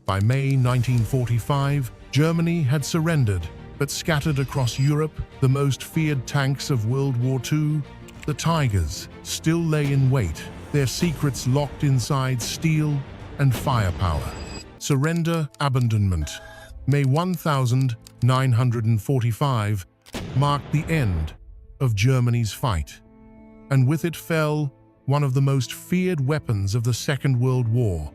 By May 1945, Germany had surrendered, but scattered across Europe, the most feared tanks of World War II, the Tigers, still lay in wait, their secrets locked inside steel and firepower. Surrender, abandonment. May 1945 marked the end of Germany's fight, and with it fell one of the most feared weapons of the Second World War,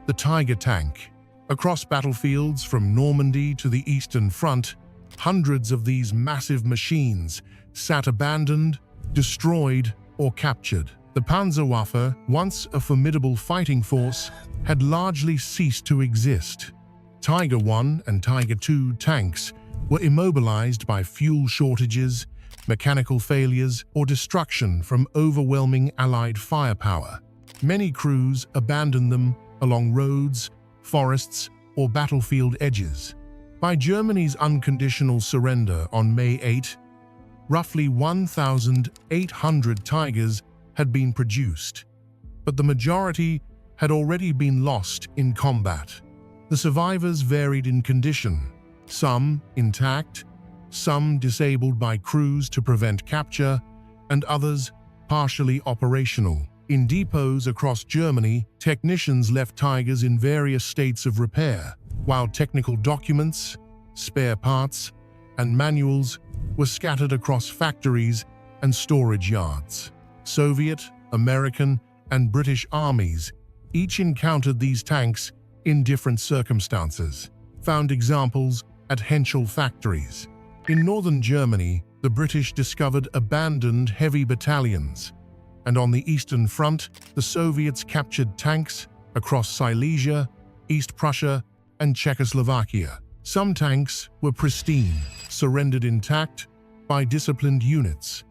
the Tiger tank. Across battlefields from Normandy to the Eastern Front, hundreds of these massive machines sat abandoned, destroyed, or captured. The Panzerwaffe, once a formidable fighting force, had largely ceased to exist. Tiger I and Tiger II tanks were immobilized by fuel shortages, mechanical failures, or destruction from overwhelming Allied firepower. Many crews abandoned them along roads, forests, or battlefield edges. By Germany's unconditional surrender on May 8, roughly 1,800 Tigers had been produced, but the majority had already been lost in combat. The survivors varied in condition, some intact, some disabled by crews to prevent capture, and others partially operational. In depots across Germany, technicians left Tigers in various states of repair, while technical documents, spare parts, and manuals were scattered across factories and storage yards. Soviet, American, and British armies each encountered these tanks in different circumstances. Found examples at Henschel factories. In northern Germany, the British discovered abandoned heavy battalions, and on the Eastern Front, the Soviets captured tanks across Silesia, East Prussia, and Czechoslovakia. Some tanks were pristine, surrendered intact by disciplined units,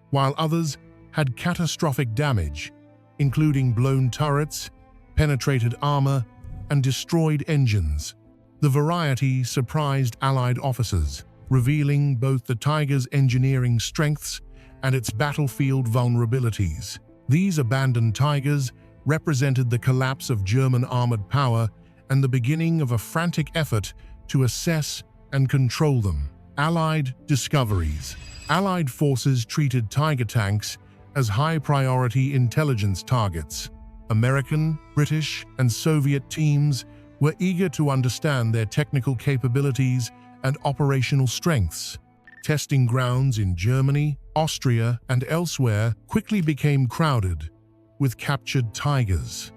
while others had catastrophic damage, including blown turrets, penetrated armor, and destroyed engines. The variety surprised Allied officers, revealing both the Tiger's engineering strengths and its battlefield vulnerabilities. These abandoned Tigers represented the collapse of German armored power and the beginning of a frantic effort to assess and control them. Allied discoveries. Allied forces treated Tiger tanks as high-priority intelligence targets. American, British, and Soviet teams were eager to understand their technical capabilities and operational strengths. Testing grounds in Germany, Austria, and elsewhere quickly became crowded with captured Tigers.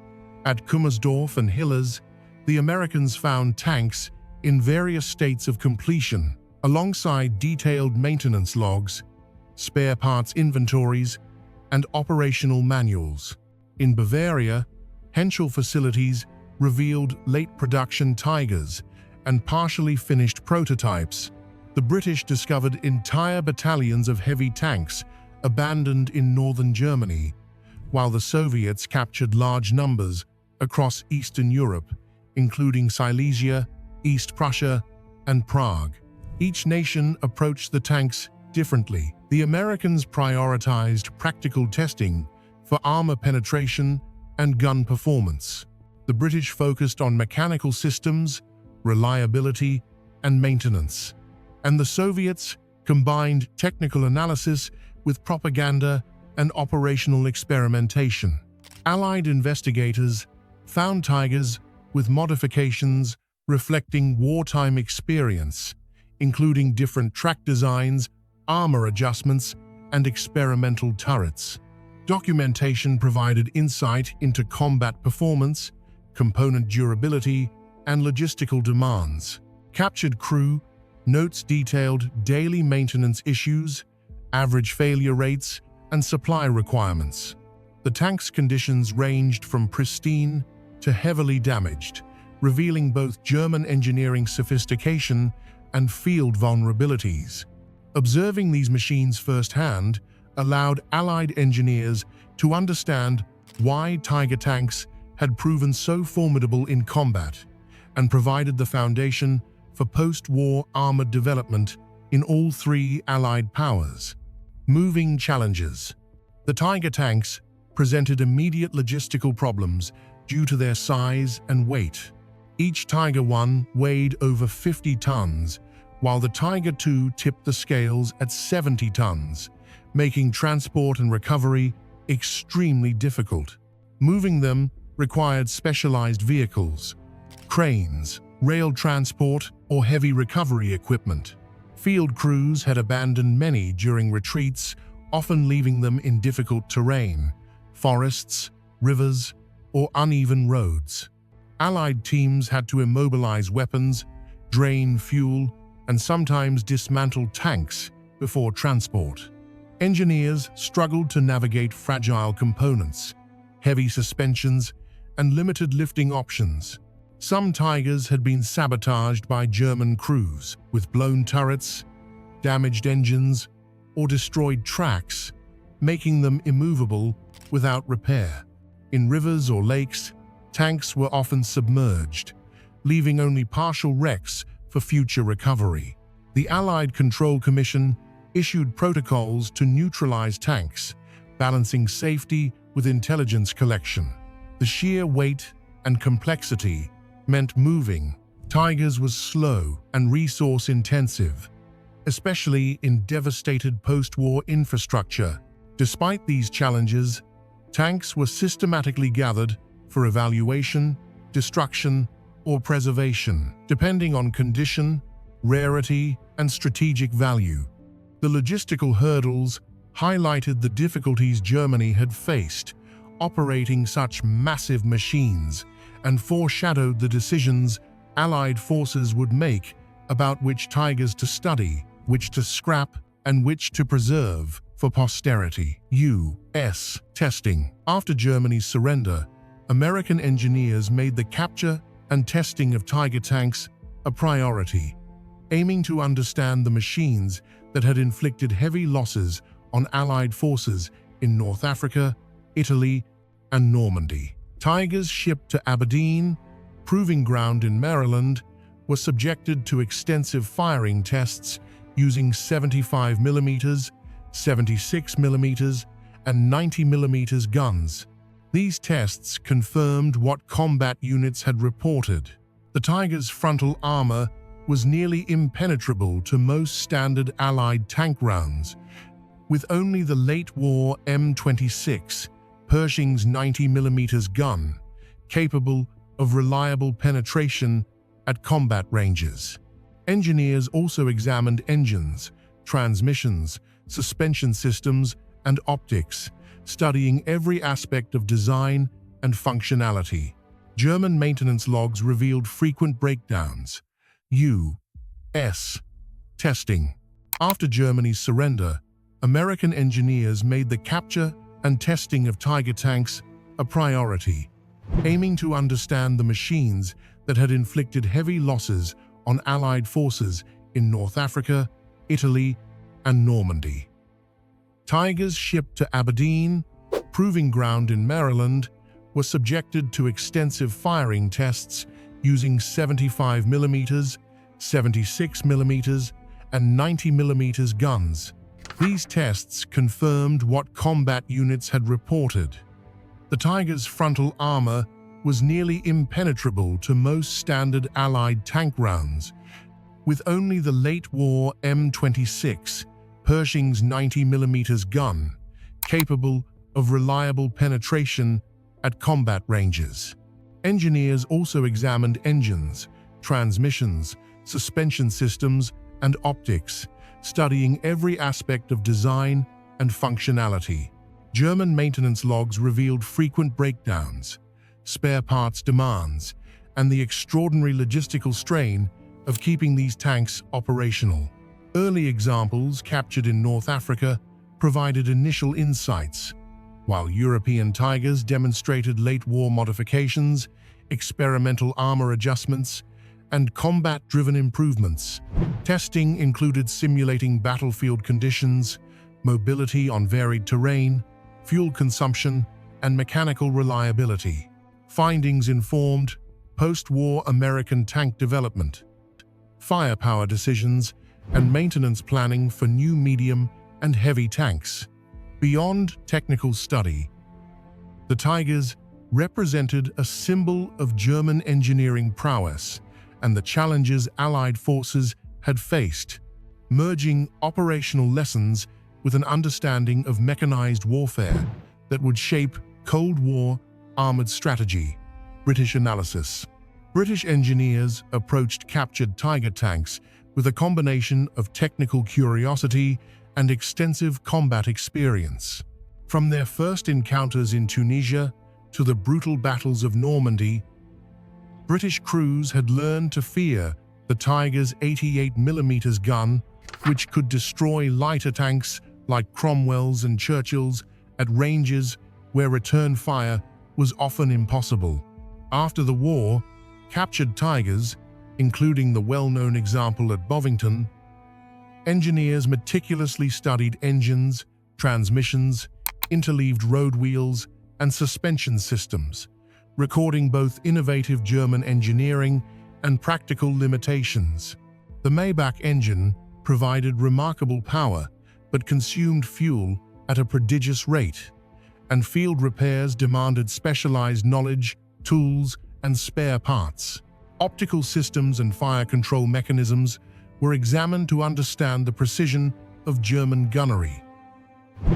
At Kummersdorf and Hillers, the Americans found tanks in various states of completion, alongside detailed maintenance logs, spare parts inventories, and operational manuals. In Bavaria, Henschel facilities revealed late production Tigers and partially finished prototypes. The British discovered entire battalions of heavy tanks abandoned in northern Germany, while the Soviets captured large numbers across Eastern Europe, including Silesia, East Prussia, and Prague. Each nation approached the tanks differently. The Americans prioritized practical testing for armor penetration and gun performance. The British focused on mechanical systems, reliability, and maintenance. And the Soviets combined technical analysis with propaganda and operational experimentation. Allied investigators found Tigers with modifications reflecting wartime experience, including different track designs, armor adjustments, and experimental turrets. Documentation provided insight into combat performance, component durability, and logistical demands. Captured crew notes detailed daily maintenance issues, average failure rates, and supply requirements. The tank's conditions ranged from pristine to heavily damaged, revealing both German engineering sophistication and field vulnerabilities. Observing these machines firsthand allowed Allied engineers to understand why Tiger tanks had proven so formidable in combat, and provided the foundation for post-war armored development in all three Allied powers. Moving challenges. The Tiger tanks presented immediate logistical problems due to their size and weight. Each Tiger I weighed over 50 tons, while the Tiger II tipped the scales at 70 tons, making transport and recovery extremely difficult. Moving them required specialized vehicles, cranes, rail transport, or heavy recovery equipment. Field crews had abandoned many during retreats, often leaving them in difficult terrain, forests, rivers, or uneven roads. Allied teams had to immobilize weapons, drain fuel, and sometimes dismantle tanks before transport. Engineers struggled to navigate fragile components, heavy suspensions, and limited lifting options. Some Tigers had been sabotaged by German crews, with blown turrets, damaged engines, or destroyed tracks, making them immovable without repair. In rivers or lakes, tanks were often submerged, leaving only partial wrecks for future recovery. The Allied Control Commission issued protocols to neutralize tanks, balancing safety with intelligence collection. The sheer weight and complexity meant moving Tigers was slow and resource-intensive, especially in devastated post-war infrastructure. Despite these challenges, tanks were systematically gathered for evaluation, destruction, or preservation, depending on condition, rarity, and strategic value. The logistical hurdles highlighted the difficulties Germany had faced operating such massive machines and foreshadowed the decisions Allied forces would make about which Tigers to study, which to scrap, and which to preserve for posterity. U.S. testing. After Germany's surrender, American engineers made the capture and testing of Tiger tanks a priority, aiming to understand the machines that had inflicted heavy losses on Allied forces in North Africa, Italy, and Normandy. Tigers shipped to Aberdeen, proving ground in Maryland, were subjected to extensive firing tests using 75mm, 76mm, and 90mm guns. These tests confirmed what combat units had reported. The Tiger's frontal armor was nearly impenetrable to most standard Allied tank rounds, with only the late-war M26, Pershing's 90mm gun, capable of reliable penetration at combat ranges. Engineers also examined engines, transmissions, suspension systems, and optics, studying every aspect of design and functionality. German maintenance logs revealed frequent breakdowns. U.S. testing. After Germany's surrender, American engineers made the capture and testing of Tiger tanks a priority, aiming to understand the machines that had inflicted heavy losses on Allied forces in North Africa, Italy, and Normandy. Tigers shipped to Aberdeen, proving ground in Maryland, were subjected to extensive firing tests using 75mm, 76mm, and 90mm guns. These tests confirmed what combat units had reported. The Tiger's frontal armor was nearly impenetrable to most standard Allied tank rounds, with only the late-war M26, Pershing's 90mm gun, capable of reliable penetration at combat ranges. Engineers also examined engines, transmissions, suspension systems, and optics, studying every aspect of design and functionality. German maintenance logs revealed frequent breakdowns, spare parts demands, and the extraordinary logistical strain of keeping these tanks operational. Early examples captured in North Africa provided initial insights, while European Tigers demonstrated late-war modifications, experimental armor adjustments, and combat-driven improvements. Testing included simulating battlefield conditions, mobility on varied terrain, fuel consumption, and mechanical reliability. Findings informed post-war American tank development, firepower decisions, and maintenance planning for new medium and heavy tanks. Beyond technical study, the Tigers represented a symbol of German engineering prowess and the challenges Allied forces had faced, merging operational lessons with an understanding of mechanized warfare that would shape Cold War armored strategy. British analysis. British engineers approached captured Tiger tanks with a combination of technical curiosity and extensive combat experience. From their first encounters in Tunisia to the brutal battles of Normandy, British crews had learned to fear the Tiger's 88mm gun, which could destroy lighter tanks like Cromwell's and Churchill's at ranges where return fire was often impossible. After the war, captured Tigers, including the well-known example at Bovington, engineers meticulously studied engines, transmissions, interleaved road wheels, and suspension systems, recording both innovative German engineering and practical limitations. The Maybach engine provided remarkable power, but consumed fuel at a prodigious rate, and field repairs demanded specialized knowledge, tools, and spare parts. Optical systems and fire control mechanisms were examined to understand the precision of German gunnery,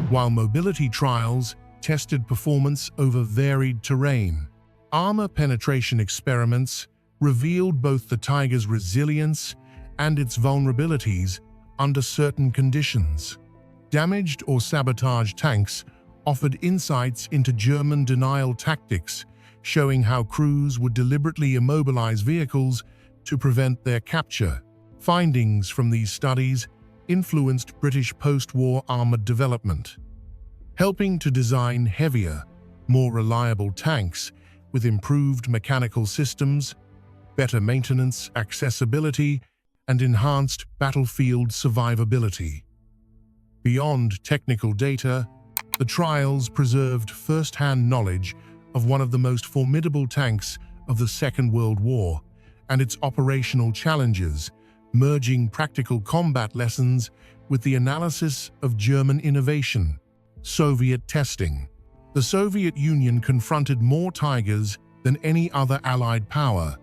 while mobility trials tested performance over varied terrain. Armor penetration experiments revealed both the Tiger's resilience and its vulnerabilities under certain conditions. Damaged or sabotaged tanks offered insights into German denial tactics, showing how crews would deliberately immobilize vehicles to prevent their capture. Findings from these studies influenced British post-war armored development, helping to design heavier, more reliable tanks with improved mechanical systems, better maintenance, accessibility, and enhanced battlefield survivability. Beyond technical data, the trials preserved first-hand knowledge of one of the most formidable tanks of the Second World War and its operational challenges, merging practical combat lessons with the analysis of German innovation. Soviet testing. The Soviet Union confronted more Tigers than any other Allied power.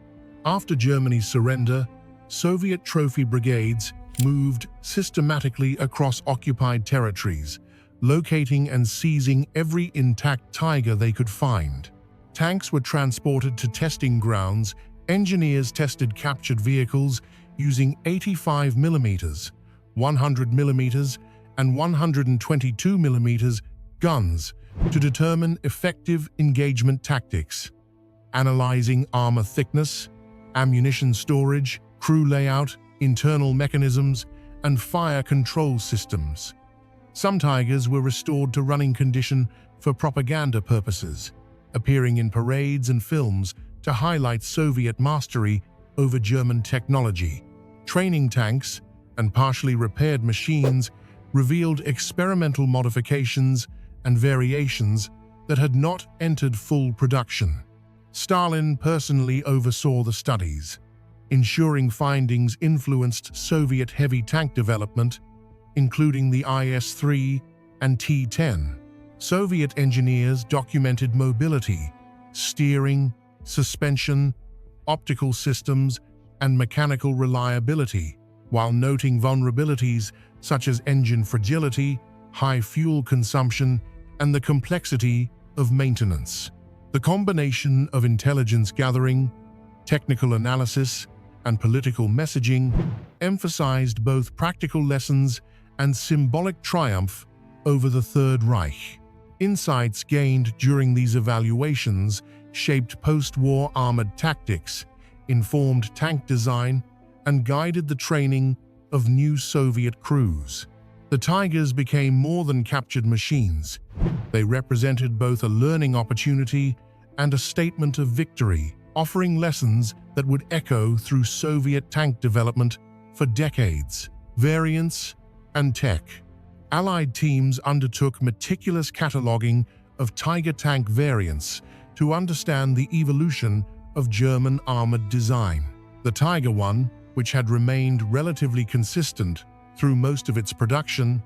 After Germany's surrender, Soviet trophy brigades moved systematically across occupied territories, locating and seizing every intact Tiger they could find. Tanks were transported to testing grounds. Engineers tested captured vehicles using 85mm, 100mm, and 122mm guns to determine effective engagement tactics, analyzing armor thickness, ammunition storage, crew layout, internal mechanisms, and fire control systems. Some Tigers were restored to running condition for propaganda purposes, appearing in parades and films to highlight Soviet mastery over German technology. Training tanks and partially repaired machines revealed experimental modifications and variations that had not entered full production. Stalin personally oversaw the studies, ensuring findings influenced Soviet heavy tank development, including the IS-3 and T-10. Soviet engineers documented mobility, steering, suspension, optical systems, and mechanical reliability, while noting vulnerabilities such as engine fragility, high fuel consumption, and the complexity of maintenance. The combination of intelligence gathering, technical analysis, and political messaging emphasized both practical lessons and symbolic triumph over the Third Reich. Insights gained during these evaluations shaped post-war armored tactics, informed tank design, and guided the training of new Soviet crews. The Tigers became more than captured machines. They represented both a learning opportunity and a statement of victory, offering lessons that would echo through Soviet tank development for decades. Variants and tech. Allied teams undertook meticulous cataloging of Tiger tank variants to understand the evolution of German armored design. The Tiger I, which had remained relatively consistent through most of its production,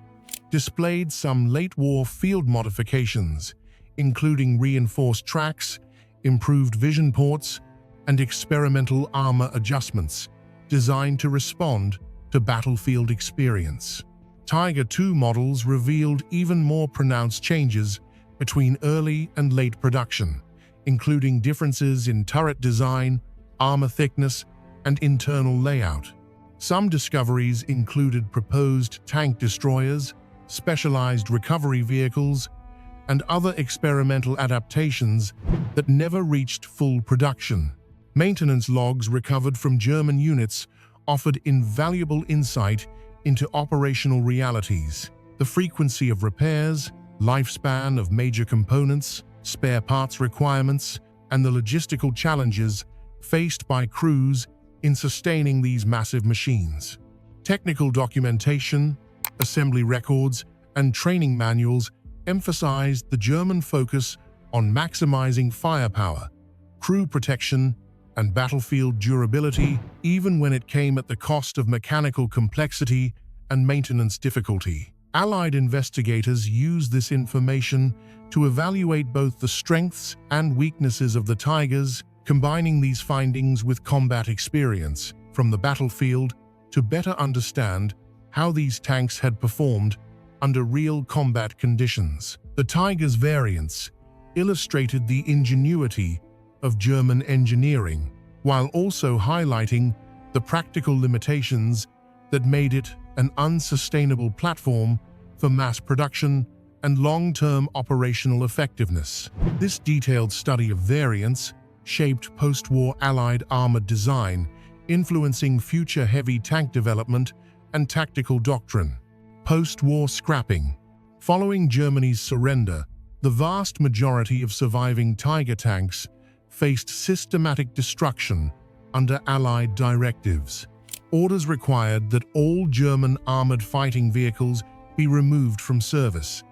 displayed some late-war field modifications, including reinforced tracks, improved vision ports, and experimental armor adjustments designed to respond to battlefield experience. Tiger II models revealed even more pronounced changes between early and late production, including differences in turret design, armor thickness, and internal layout. Some discoveries included proposed tank destroyers, specialized recovery vehicles, and other experimental adaptations that never reached full production. Maintenance logs recovered from German units offered invaluable insight into operational realities. The frequency of repairs, lifespan of major components, spare parts requirements, and the logistical challenges faced by crews in sustaining these massive machines. Technical documentation, assembly records, and training manuals emphasized the German focus on maximizing firepower, crew protection, and battlefield durability, even when it came at the cost of mechanical complexity and maintenance difficulty. Allied investigators used this information to evaluate both the strengths and weaknesses of the Tigers, combining these findings with combat experience from the battlefield to better understand how these tanks had performed under real combat conditions. The Tiger's variants illustrated the ingenuity of German engineering, while also highlighting the practical limitations that made it an unsustainable platform for mass production and long-term operational effectiveness. This detailed study of variants shaped post-war Allied armored design, influencing future heavy tank development and tactical doctrine. Post-war scrapping. Following Germany's surrender, the vast majority of surviving Tiger tanks faced systematic destruction under Allied directives. Orders required that all German armored fighting vehicles be removed from service,